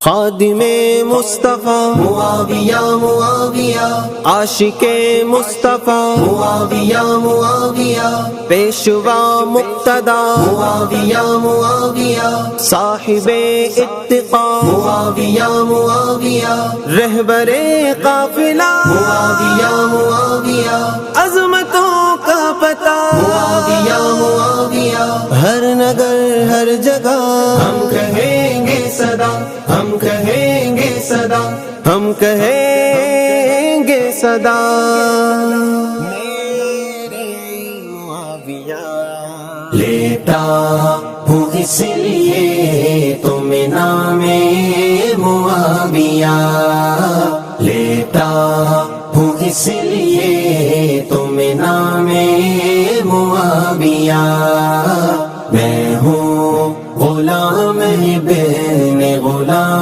خادم مصطفیٰ معاویہ معاویہ عاشق مصطفیٰ معاویہ معاویہ پیشوا مقتدا معاویہ معاویہ صاحب اتقا معاویہ معاویہ رہبر قافلہ معاویہ معاویہ عظمتوں کا پتہ معاویہ معاویہ ہر نگر ہر جگہ ہم کہیں گے صدا ہم کہیں گے صدا ہم کہیں گے صدا لیتا ہوں اس لیے تم نام معاویہ لیتا ہوں اس لیے تم نام معاویہ میں ہوں غلام بن غلام